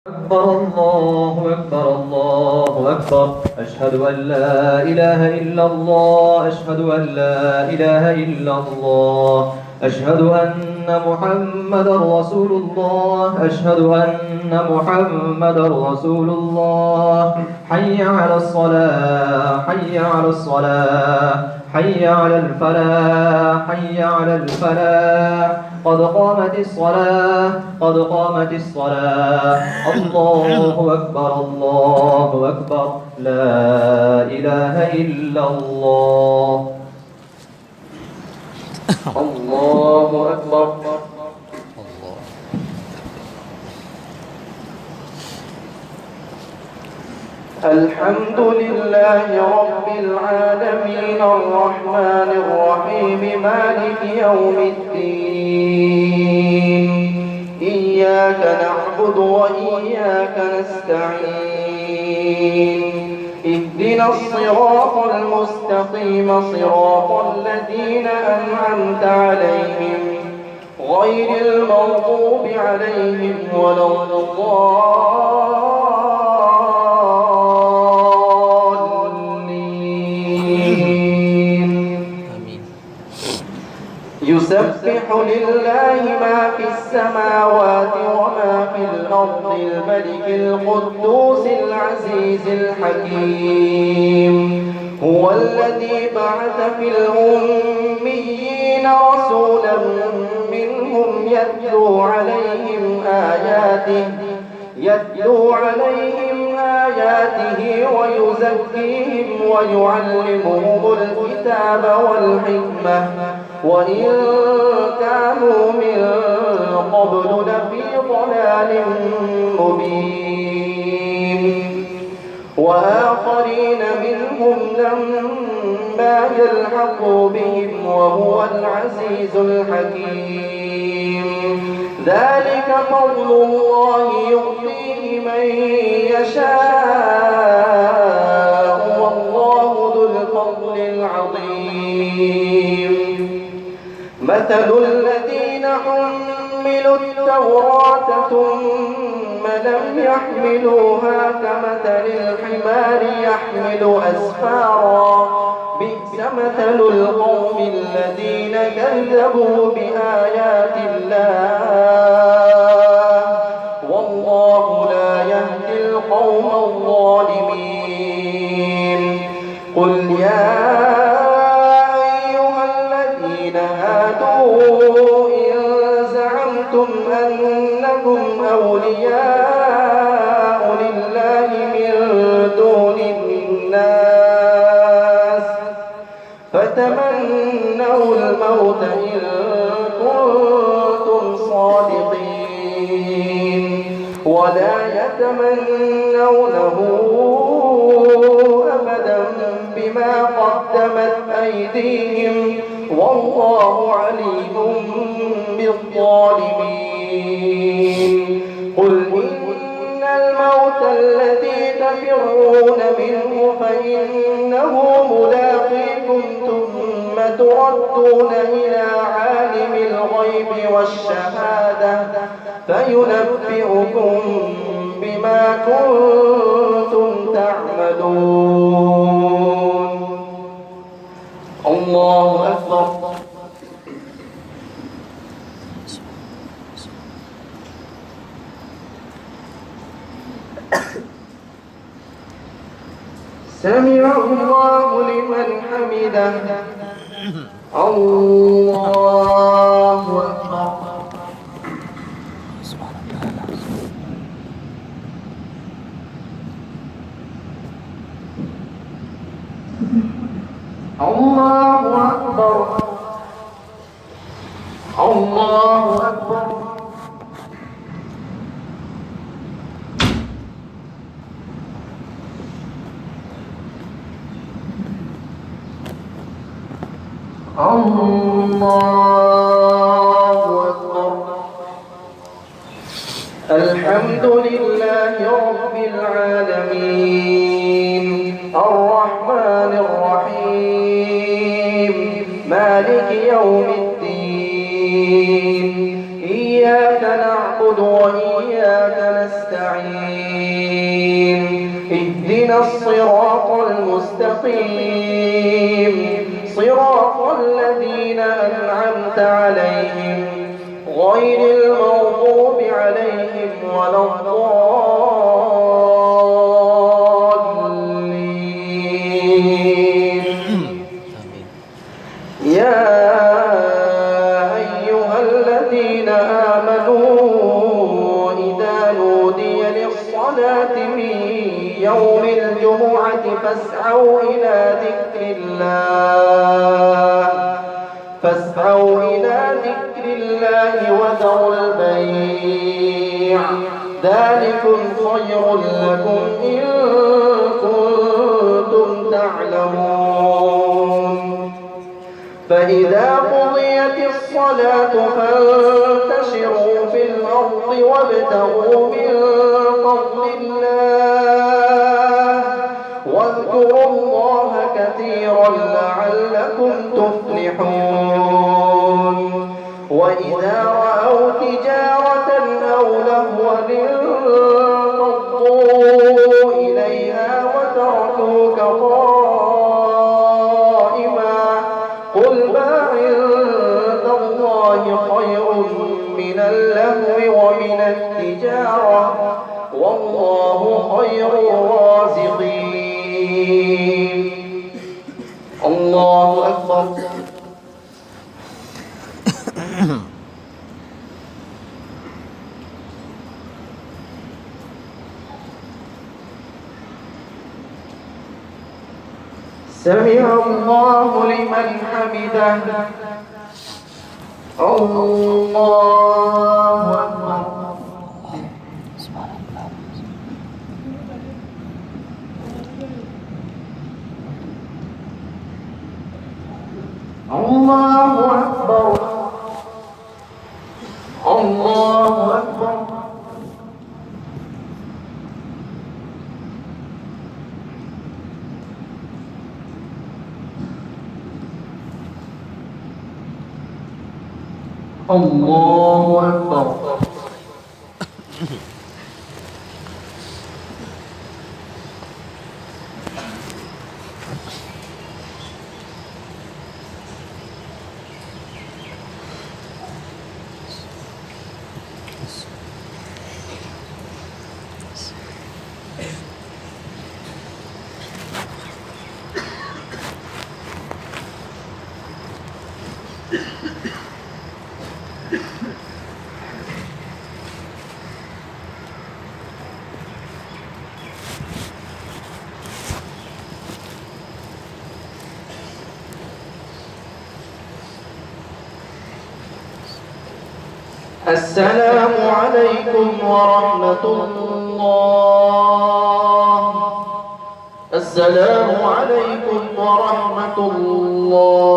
أكبر الله أكبر الله أكبر أشهد أن لا إله إلا الله أشهد أن لا إله إلا الله أشهد أن محمدا رسول الله أشهد أن محمدا رسول الله حي على الصلاة حي على الصلاة حي على الفلاح حي على الفلاح قد قامت الصلاة قد قامت الصلاة الله أكبر الله أكبر لا إله إلا الله الله أكبر الحمد لله رب العالمين الرحمن الرحيم مالك يوم الدين إياك نعبد وإياك نستعين اهدنا الصراط المستقيم صراط الذين أنعمت عليهم غير المغضوب عليهم ولا الضالين يسبح لله ما في السماوات وما في الأرض الملك القدوس العزيز الحكيم هو الذي بعث في الأميين رسولا منهم يتلو عليهم آياته ويزكيهم ويعلمهم الكتاب والحكمة وإن كانوا من قبل لفي ضلال مبين وآخرين منهم لما يلحقوا بهم وهو العزيز الحكيم ذلك فضل الله يؤتيه من يشاء والله ذو الفضل العظيم مثل الذين حملوا التوراة ثم لم يحملوها كمثل الحمار يحمل أسفارا بئس مثل القوم الذين كذبوا بآيات الله والله لا يهدي القوم الظالمين قل يا أيها الذين هادوا إن زعمتم أنكم أولياء لله من دون الناس فتمنوا الموت إن كنتم صادقين ولا يتمنونه أبدا بما قدمت أيديهم والله عليم بالظالمين قل إن الموت الذي تفرون منه فإنه ملاقيكم ثم تردون إلى عالم الغيب والشهادة فينبئكم بما كنتم تعملون الله أكبر سمع الله لمن حمده الله أكبر الله أكبر الله أكبر الله أكبر الحمد لله رب العالمين الرحمن الرحيم مالك يوم الدين إياك نعبد وإياك نستعين نستعين اهدنا الصراط المستقيم صراط الذين أنعمت عليهم غير المغضوب عليهم ولا الضالين. يا أيها الذين آمنوا إذا نودي للصلاة من يوم الجمعة فاسعوا إلى ذكر الله وذروا البيع ذلكم خير لكم إن كنتم تعلمون. فإذا قضيت الصلاة فانتشروا في الأرض وابتغوا من فضل الله واذكروا الله كثيرا لعلكم تفلحون. وإذا رأوا تجارة أو لهوا انفضوا إليها وتركوك قائما قل ما عند الله خير من اللهو ومن التجارة والله خير الرازقين. الله أكبر. سمع الله لمن حمده. الله أكبر. الله أكبر. الله أكبر. الله أكبر. السلام عليكم ورحمة الله. السلام عليكم ورحمة الله.